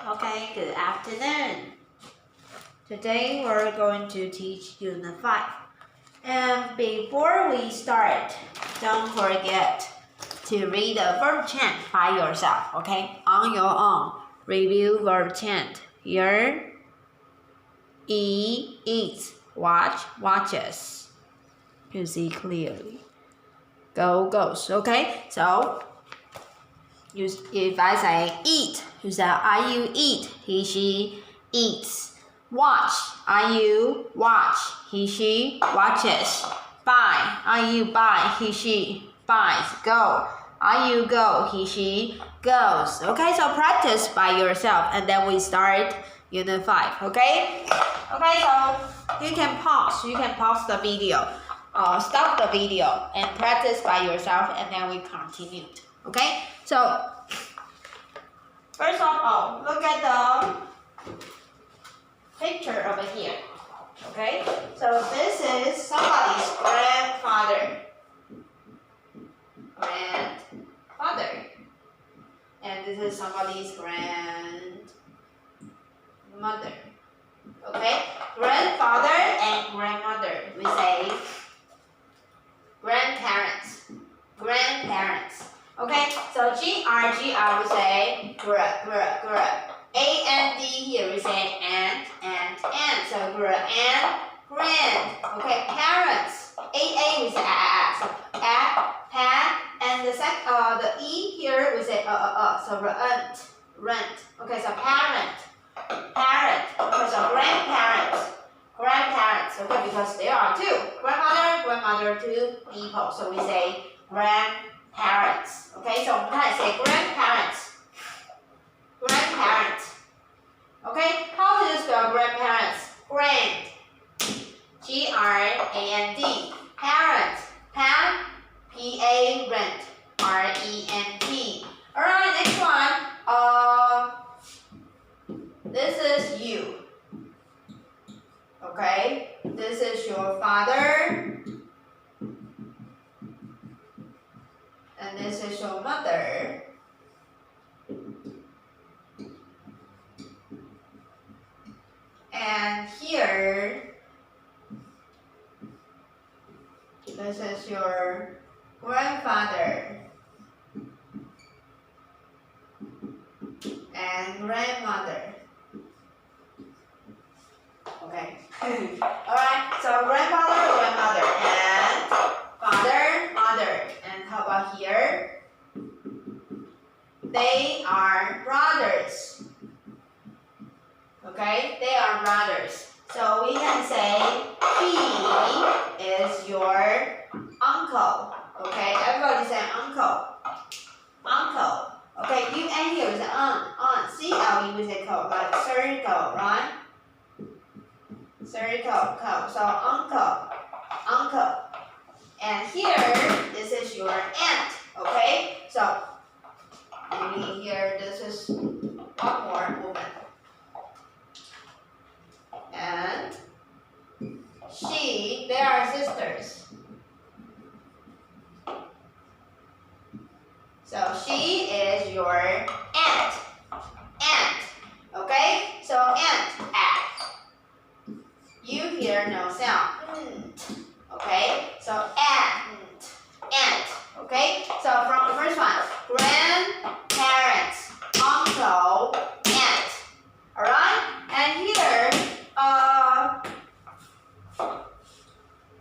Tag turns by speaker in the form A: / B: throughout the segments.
A: Okay, good afternoon. Today we're going to teach Unit 5. And before we start, don't forget to read the verb chant by yourself, okay? On your own. Review verb chant. Hear, eat, eats, watch, watches. You see clearly. Go, goes, okay? So, if I say eat, you say I, you eat, he, she eats. Watch, I, you watch, he, she watches. Buy, I, you buy, he, she buys. Go, I, you go, he, she goes. Okay, so practice by yourself and then we start Unit 5, okay? Okay, so you can pause the video, stop the video and practice by yourself and then we continue. Okay, so first of all, look at the picture over here. Okay, so this is somebody's grandfather, and this is somebody's grandmother. Okay, grandfather and grandmother. We say grandparents. Okay, so GR, we say gr. AND here we say and. So gr and grand. Okay, parents. AA we say so pat, and the E here we say so rent. Okay, so parent. Okay, so grandparents. Okay, because there are two. Grandmother, two people. So we say grandparents. Okay, so we can say grandparents. Okay, how do you spell grandparents? Grand. G-R-A-N-D. Parent. P-A, rent. R-E-N-T. Alright, next one. This is you. Okay, this is your father. And this is your mother. And here, this is your grandfather and grandmother. Okay. Alright, so grandfather, and father, mother. And how about here? They are brothers. Okay, they are brothers. So we can say he is your uncle. Okay, everybody say uncle. Okay, you and here is aunt. C-L-E we say co, like circle, right? Circle. So uncle. And here, this is your aunt. Okay, so maybe here this is one more woman. And they are sisters. So she is your aunt. Okay? So aunt. You hear no sound. Okay? So aunt. Okay? So from the first one, grandparents, uncle, aunt. Alright? And here,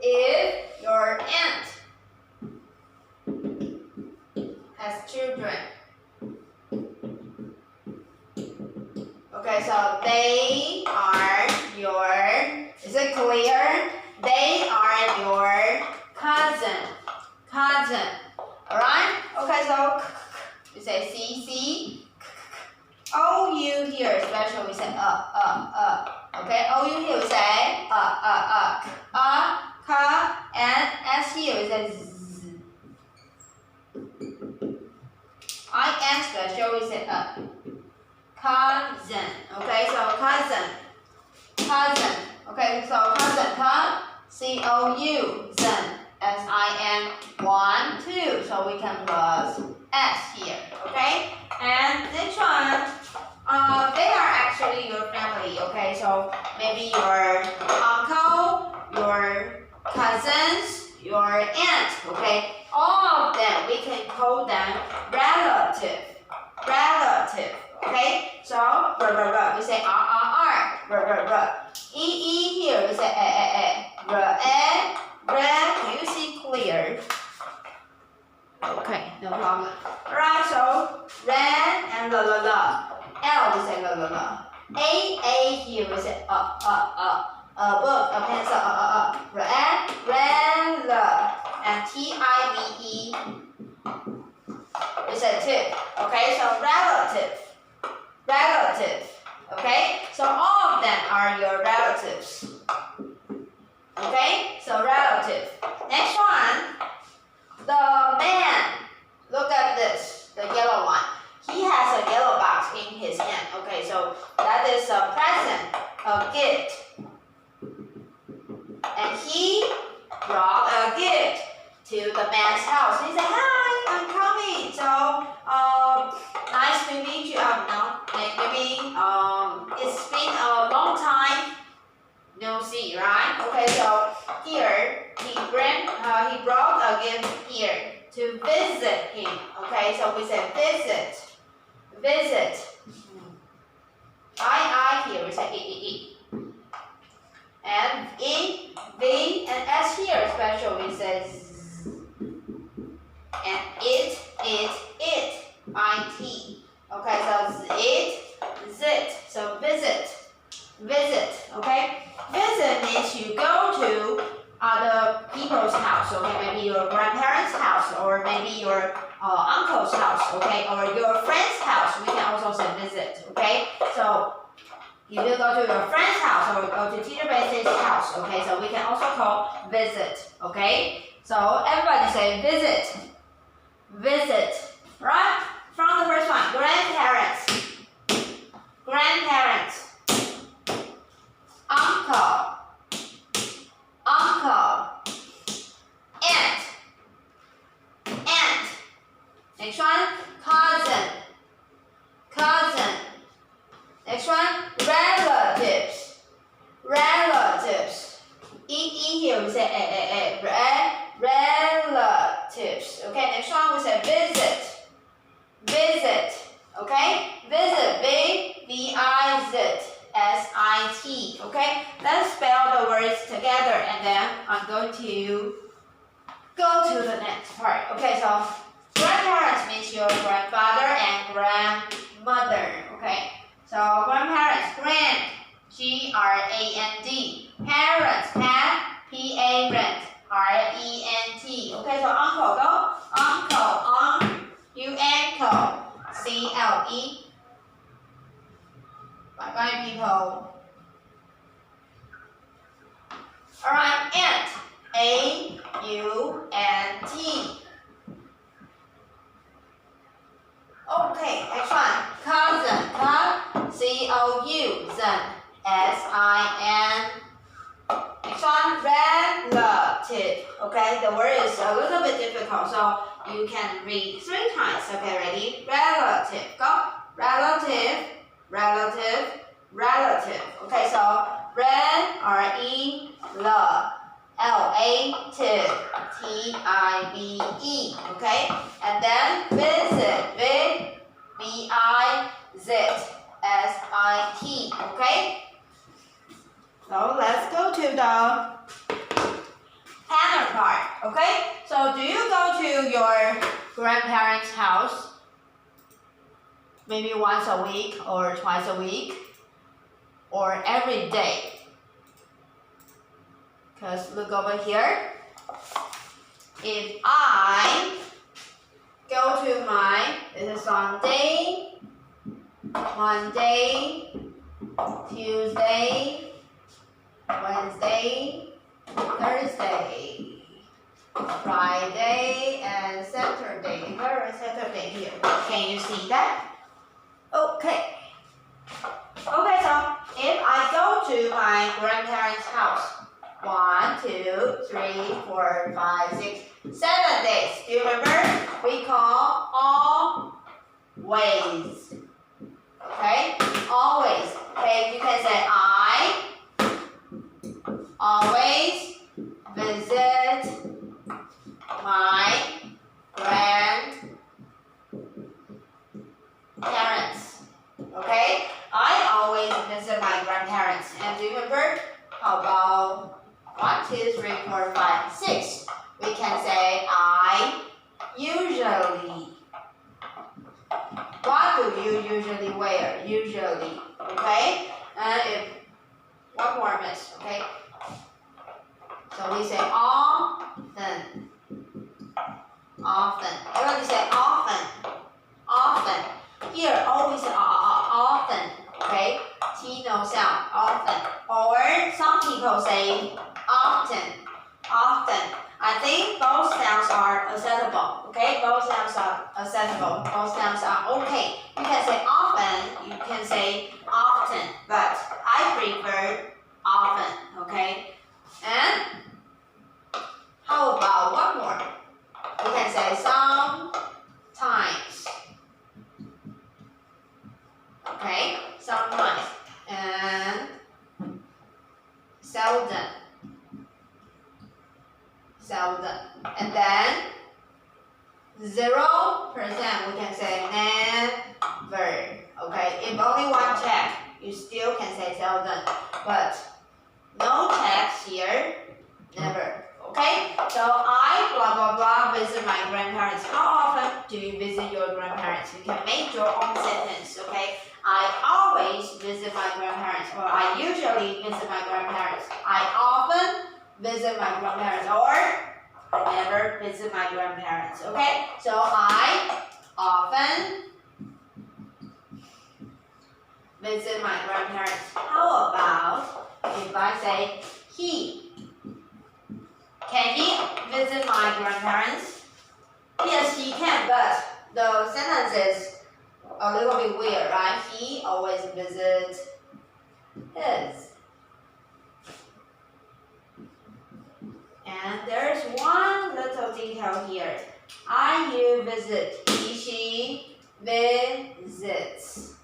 A: if your aunt has children, okay, so they are your, is it clear? They are your cousin. Alright? Okay, so you say C. O-U here, especially we say Okay, O-U here we say ka, and S here we say z. I-N special we say cousin. Okay, so cousin. Okay, so cousin, C-O-U, zen, S-I-N, 1, 2. So we can plus S here. Okay, and next one, they are actually your family, okay? So maybe your uncle, your cousins, your aunt, okay? All of them, we can call them relative. Relative, okay? So, we say here we say Can you see clear? Okay, no problem. Alright, so red and la. L we say la. A here we say a book, a pencil, red, and TIVE we say tip. Okay, so relative. Okay, so all of them are your relatives. Okay, so relative. Next one, the man. Look at this, the yellow one. He has a yellow box in his hand. Okay, so that is a present, a gift. And he brought a gift to the man's house. He said, "Hi, I'm coming. So, nice to meet you." Maybe it's been a long time no see, right? Okay, so here he brought a gift here to visit him. Okay, so we say visit. I here we say E. And E, V, and S here special we say Z. And it, IT. Okay, so zit. So visit. Okay, visit means you go to other people's house. Okay, maybe your grandparents' house, or maybe your uncle's house. Okay, or your friend's house. We can also say visit. Okay, so if you go to your friend's house or go to teacher Bess's house. Okay, so we can also call visit. Okay, so everybody say visit. Right? From the first one, grandparents, uncle, aunt. Next one, cousin. Next one, relatives. E here we say relatives. Okay, next one we say visit. Okay, visit, V-I-Z-S-I-T. Okay, let's spell the words together, and then I'm going to go to the next part. Okay, so grandparents means your grandfather and grandmother. Okay, so grandparents, grand, G-R-A-N-D. Parents, P-A-R-E-N-T. Okay, so uncle, go. Uncle, U-N-C-L-E. Bye people. Alright, aunt, A-U-N-T. Okay, next one. Cousin, C-O-U, S-I-N. Next one, relative. Okay, the word is a little bit difficult, so you can read 3 times. Okay, ready? Relative. Go. Relative. Okay, so R-E, L-A-T-I-V-E. Okay, and then visit, V-I-Z-S-I-T. Okay. So let's go to the pattern part. Okay. So do you go to your grandparents' house maybe once a week or twice a week or every day? Because look over here. If I go to this is Sunday, Monday, Tuesday, Wednesday, Thursday, Friday, and Saturday. Where is Saturday here? Can you see that? Okay. Okay, so if I go to my grandparents' house, 1, 2, 3, 4, 5, 6, 7 days. Do you remember? We call always. Okay? Always. Okay? I always visit my grandparents. And remember, how about 1, 2, 3, 4, 5, 6? We can say I usually. What do you usually wear? Usually. Okay? And if one more miss, okay? So we say often. Often. Everybody say often. Often. Here, always often. Okay? T no sound. Often. Or some people say often. Often. I think both sounds are acceptable. Okay? Both sounds are acceptable. Both sounds are okay. You can say often. You can say often. But I prefer often. Okay? And how about one more? You can say sometimes. Okay? Sometimes. And seldom. Seldom. And then 0%, we can say never. Okay? If only one check, you still can say seldom. But no checks here, never. Okay? So I blah blah blah visit my grandparents. How often do you visit your grandparents? You can make your own sentence. Okay? I always visit my grandparents, or I usually visit my grandparents. I often visit my grandparents, or I never visit my grandparents. Okay? So I often visit my grandparents. How about if I say he? Can he visit my grandparents? Yes, he can, but the sentence is a little bit weird, right? He always visits his. And there's one little detail here. You visit. He, she visits.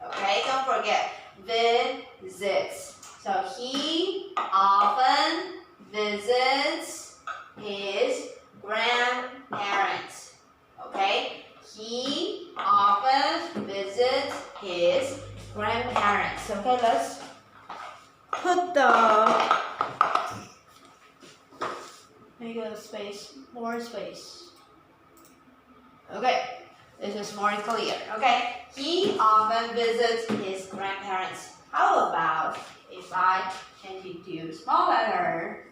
A: Okay, don't forget. Visits. So he often visits his grandparents. Okay? He often visits his grandparents. Okay, let's put the make a space, more space. Okay, this is more clear. Okay, he often visits his grandparents. How about if I change it to small letter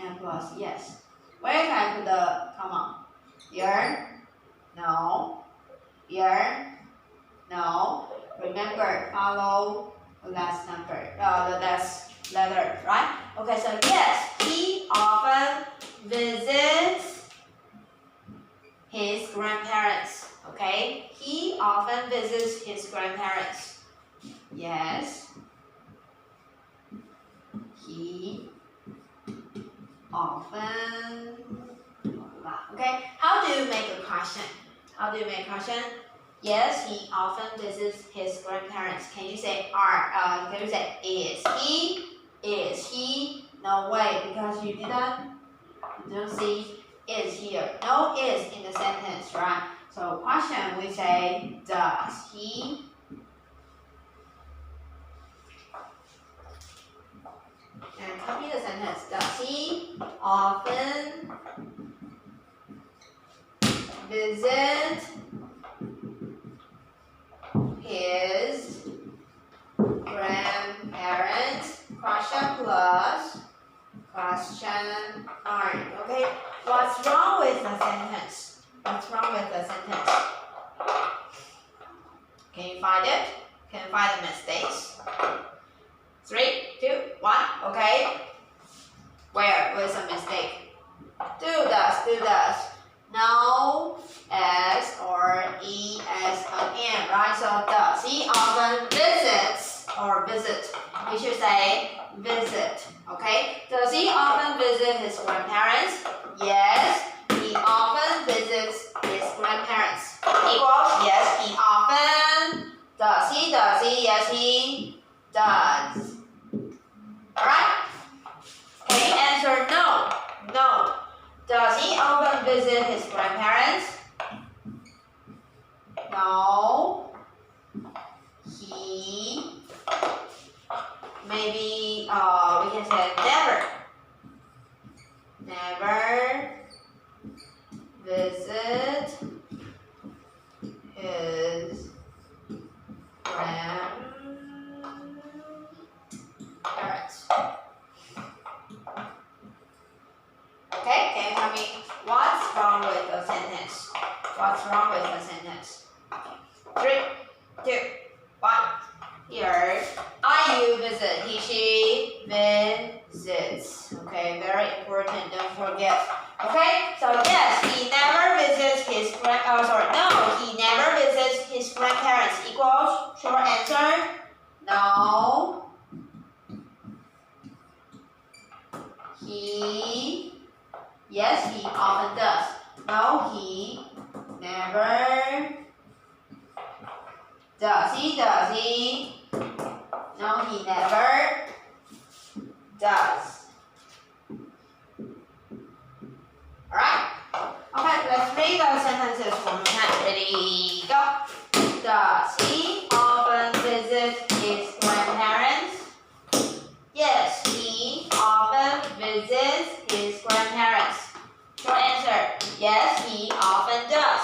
A: and plus yes? Where can I put the comma? Here? No. Here? No. Remember, follow the last number, the last letter, right? Okay, so yes, he often visits his grandparents. Okay, he often visits his grandparents. Yes, he often. Okay, how do you make a question? How do you make a question? Yes, he often visits his grandparents. Can you say are? Can you say is he? Is he? No way, because you don't see is here. No is in the sentence, right? So question, we say does he? And copy the sentence. Does he often visit his grandparents? Question plus question mark. Okay, what's wrong with the sentence? What's wrong with the sentence? Can you find it? Can you find the mistakes? 3, 2, 1. Okay. Where's the mistake? Do does. No S or ES again, right? So does he often visits or visit? We should say visit. Okay. Does he often visit his grandparents? Yes. He often visits his grandparents. Equals yes. He often. Does he? Yes, he does. Alright? Can you answer no? No. Does he often visit his grandparents? No. he. Maybe we can say never. Never visit his grandparents. Okay, can you tell me what's wrong with the sentence? What's wrong with the sentence? 3, 2, 1. Here, you visit. He, she visits. Okay, very important. Don't forget. Okay, so yes, he never visits his he never visits his grandparents. Equals short answer. No. Yes, he often does. No, he never does. Does he? No, he never does. Alright. Okay, let's read the sentences one more time. Ready, go. Does he often visit his grandparents? Yes, he often visits his grandparents. Short answer. Yes, he often does.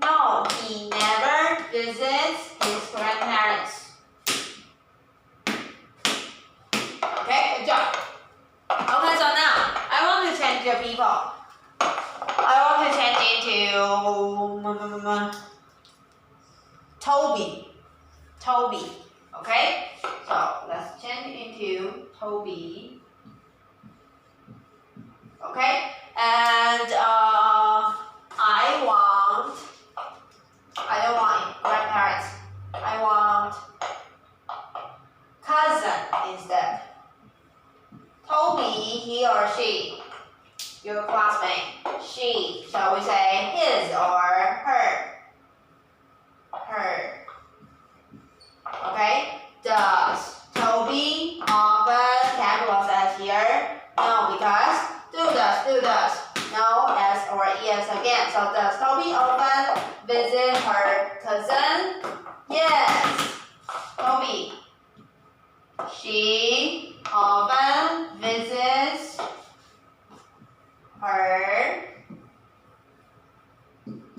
A: No, he never visits his grandparents. Okay, good job. Okay, so now I want to change your people. I want to change into Toby. Toby. Okay? So let's change into Toby. Okay? And I don't want grandparents. I want cousin instead. Toby, he or she, your classmate, she, shall we say his or her? Her. Okay? Does Toby often capital S here? No, because do does. No, S or ES again. So does Toby often visit her cousin? Yes. Toby. She often visits her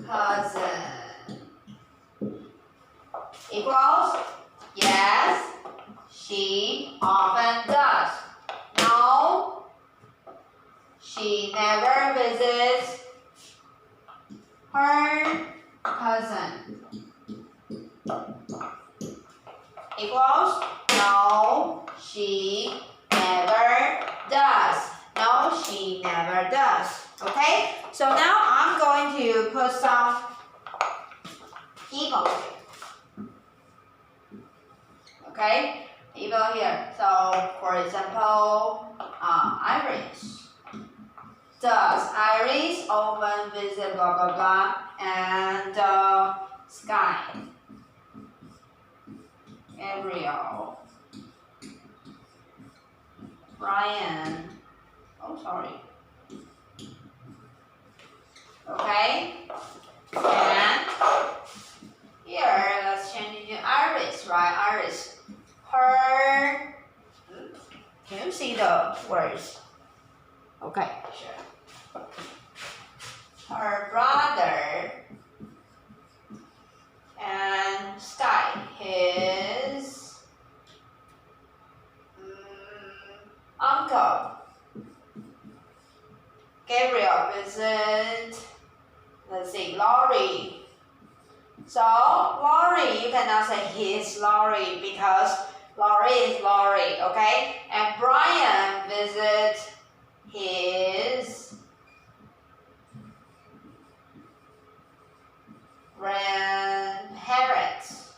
A: cousin. Equals? Yes, she often does. No, she never visits her cousin. Equals? No, she never does. No, she never does. Okay? So now I'm going to put some people here. Okay? People here. So, for example, Iris. Does Iris often visit blah blah blah? And Sky. Gabriel. Brian. Oh, sorry. Okay? And here, let's change it to Iris, right? Iris. Her. Can you see the words? Okay, sure. Her brother. And Sky. His uncle. Gabriel visit, let's see, Laurie. So, Laurie, you cannot say his Laurie because Laurie is Laurie, okay? And Brian visit his grandparents.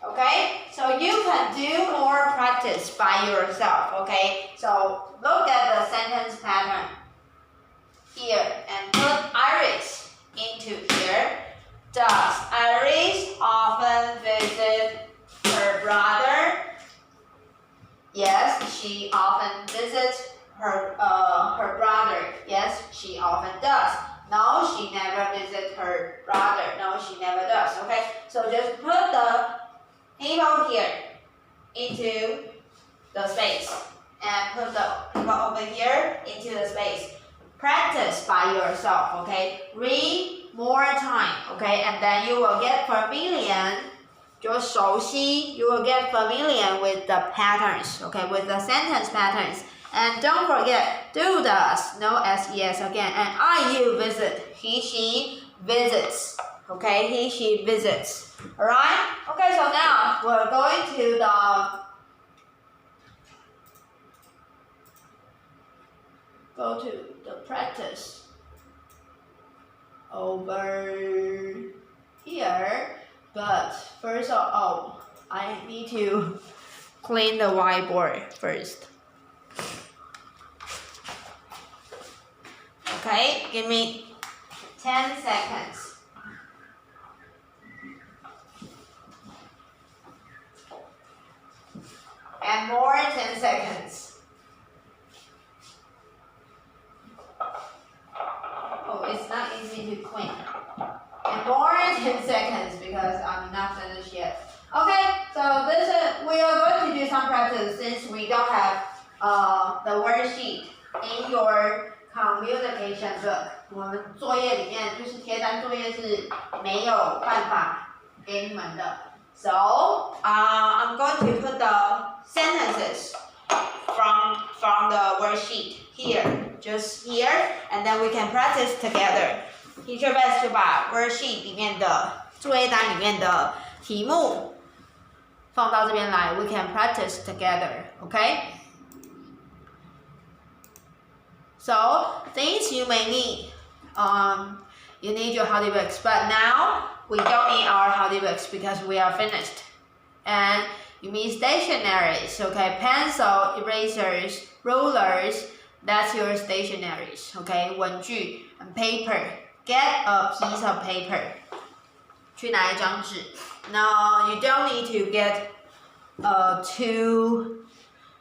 A: Okay, so you can do more practice by yourself, okay? So look at the sentence pattern here and put Iris into here. Does Iris often visit her brother? Yes, she often visits her brother. Yes, she often does. No, she never visits her brother. No, she never does. Okay. So just put the people here into the space and put the people over here into the space. Practice by yourself, okay? Read more time, okay? And then you will get familiar. 就熟悉 you will get familiar with the patterns, okay? With the sentence patterns. And don't forget, do does, no SES again. And I, you visit, he, she visits, okay? He, she visits, alright? Okay, so now we're going to the practice over here. But first of all, I need to clean the whiteboard first. Okay, give me 10 seconds. And more 10 seconds. Oh, it's not easy to clean. And more 10 seconds because I'm not finished yet. Okay, so we are going to do some practice since we don't have the worksheet in your communication book. 我们作业里面就是贴单作业是没有办法给你们的。So I'm going to put the sentences from the worksheet here, just here, and then we can practice together. Teacher Bess 就把 worksheet 里面的作业单里面的题目放到这边来 ，we can practice together, okay? So things you may need, you need your Howdy books, but now we don't need our Howdy books because we are finished. And you need stationaries, okay? Pencil, erasers, rulers, that's your stationaries, okay? 文具 and paper. Get a piece of paper. 去拿一张纸. No, you don't need to get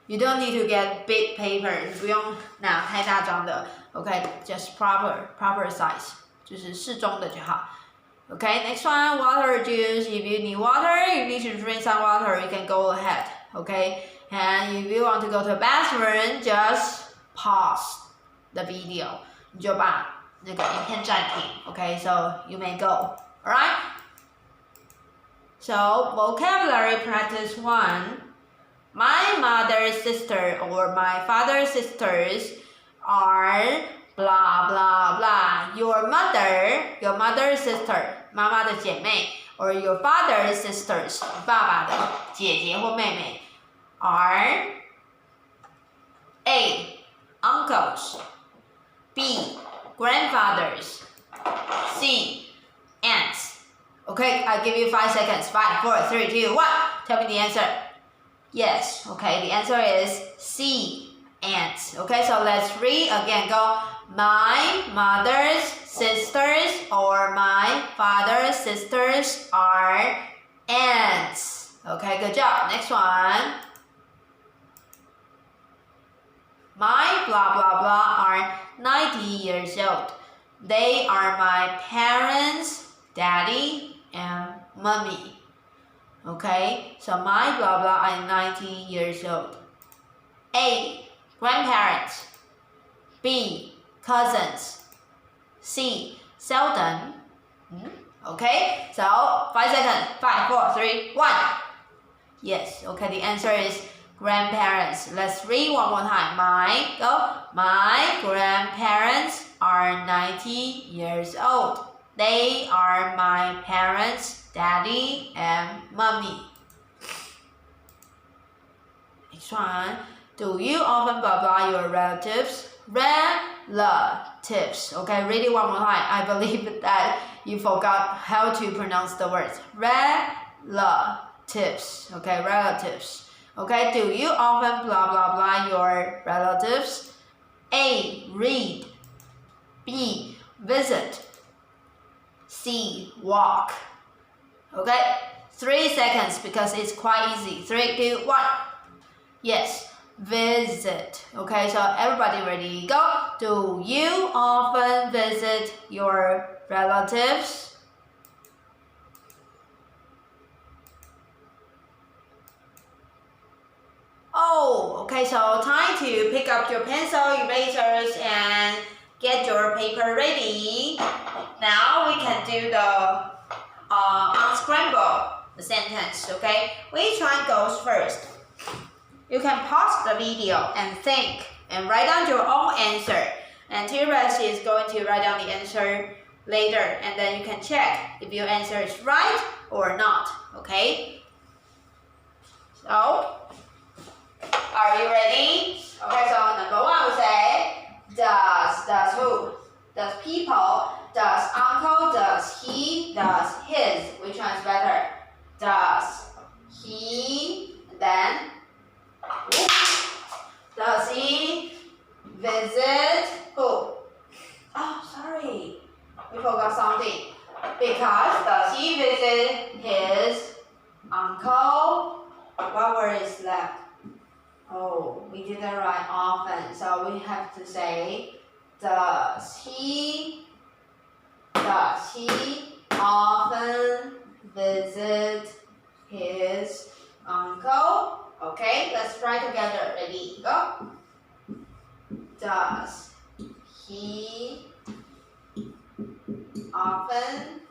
A: you don't need to get big paper. 你不用拿太大张的 ，okay? Just proper size. 就是适中的就好。Okay, next one, water juice. If you need water, you need to drink some water. You can go ahead. Okay, and if you want to go to the bathroom, just pause the video. 你就把那个影片暂停 ，OK， so you may go, alright? So vocabulary practice 1. My mother's sister or my father's sisters are blah blah blah. Your mother's sister, 妈妈的姐妹 or your father's sisters, 爸爸的姐姐或妹妹 are A. Uncles, B. Grandfathers, C. Aunts. Okay, I'll give you 5 seconds. 5, 4, 3, 2, 1. Tell me the answer. Yes, okay, the answer is C. Aunts. Okay, so let's read again. Go. My mother's sisters or my father's sisters are aunts. Okay, good job. Next one. My blah blah blah are 90 years old. They are my parents, daddy, and mommy. Okay, so my blah blah are 90 years old. A. Grandparents. B. Cousins. C. Seldom. Okay, so 5 seconds. 5, 4, 3, 1. Yes, okay, the answer is grandparents. Let's read one more time. My grandparents are 90 years old. They are my parents, daddy, and mommy. Next one. Do you often blah blah your relatives? Relatives. Okay, read it one more time. I believe that you forgot how to pronounce the words. Relatives. Okay, relatives. Okay, do you often blah blah blah your relatives? A. Read. B. Visit. C. Walk. Okay, 3 seconds because it's quite easy. 3, 2, 1. Yes, visit. Okay, so everybody ready? Go. Do you often visit your relatives? Okay, so time to pick up your pencil, erasers, and get your paper ready. Now we can do the unscramble the sentence, okay? Which one goes first? You can pause the video and think and write down your own answer. And T-Rex is going to write down the answer later, and then you can check if your answer is right or not, okay? So, are you ready? Okay, so number one we say, does who? Does people, does uncle, does he, does his. Which one is better? Does he, then, does he visit who? Oh, sorry. We forgot something. Because does he visit his uncle? What word is left? Oh, we didn't write often, so we have to say, does he often visit his uncle? Okay, let's try together. Ready, go. Does he often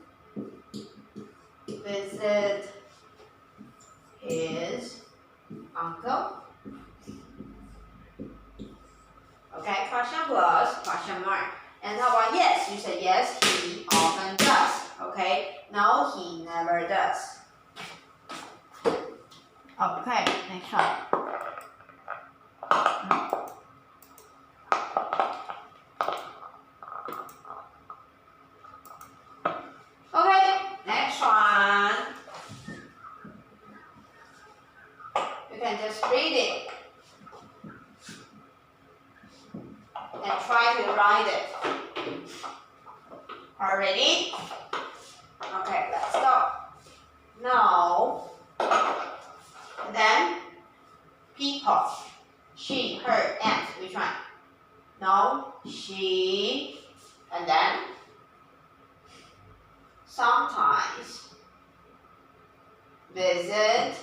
A: visit his uncle? Okay, question plus question mark. And how about yes? You say yes, he often does. Okay, no, he never does. Okay, next one. Okay, next one. You can just read it and try to write it. Are you ready? Okay, let's go. No. And then people. She, her, and. Which one? No, she, and then sometimes visit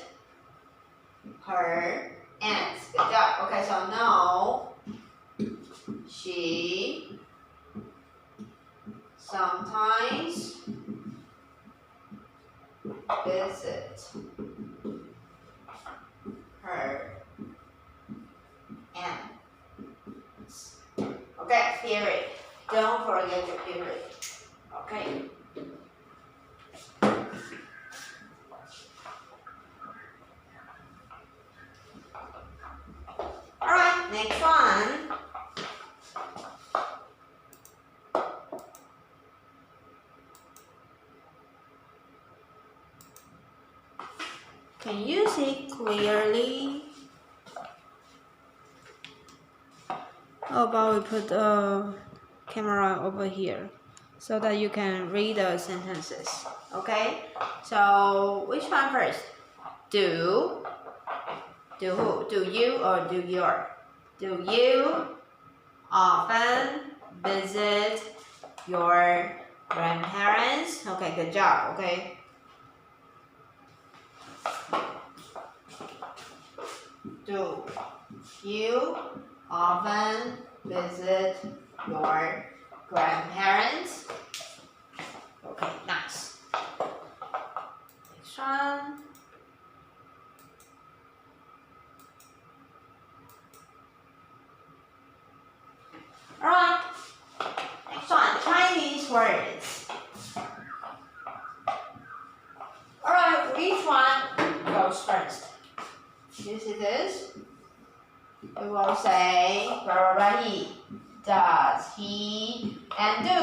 A: her aunts. Good job. Okay, so no, she sometimes visit her aunts. Okay, period. Don't forget your period. Okay. Alright, next one. Can you see clearly? How about we put the camera over here so that you can read the sentences, okay? So, which one first? Do who? Do you or do your? Do you often visit your grandparents? Okay, good job, okay? Do you often visit your grandparents? Okay, nice. Next one. Alright, next one, Chinese words. Alright, which one goes first? You see this? We will say, he, does, he, and do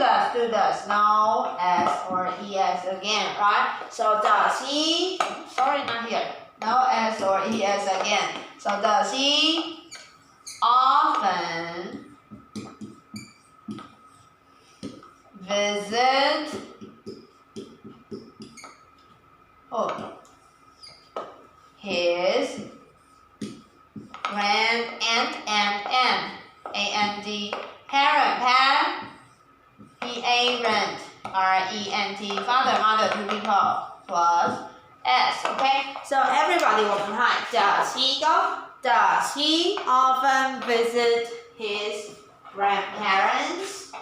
A: does, no, s or es again, right? So does he, sorry, not here, no s or es again. So does he often visit his and parent, parent, rent, father, mother, two people, plus s, okay? So everybody will behind. Does he go? Does he often visit his grandparents?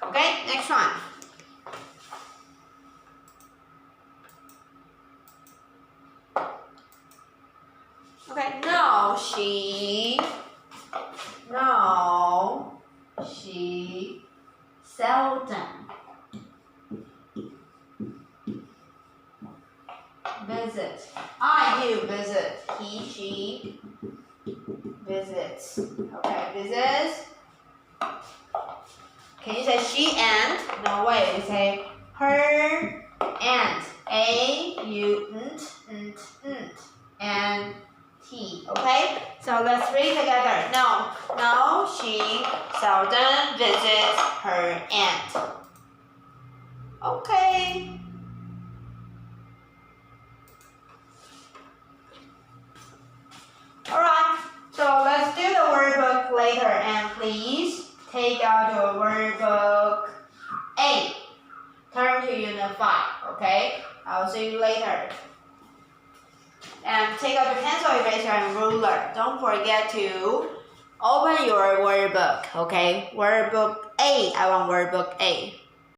A: Okay, next one. Okay, no, she seldom visits. You visit. He, she visits. Okay, visits. Can you say she and? No way. You say her and. And T. Okay? So let's read together. No, she seldom visits her aunt. Okay. Alright, so let's do the workbook later, and please take out your workbook A. Turn to Unit 5, okay? I'll see you later. And take out your pencil, eraser, and ruler. Don't forget to open your workbook, okay? Workbook A. I want workbook A.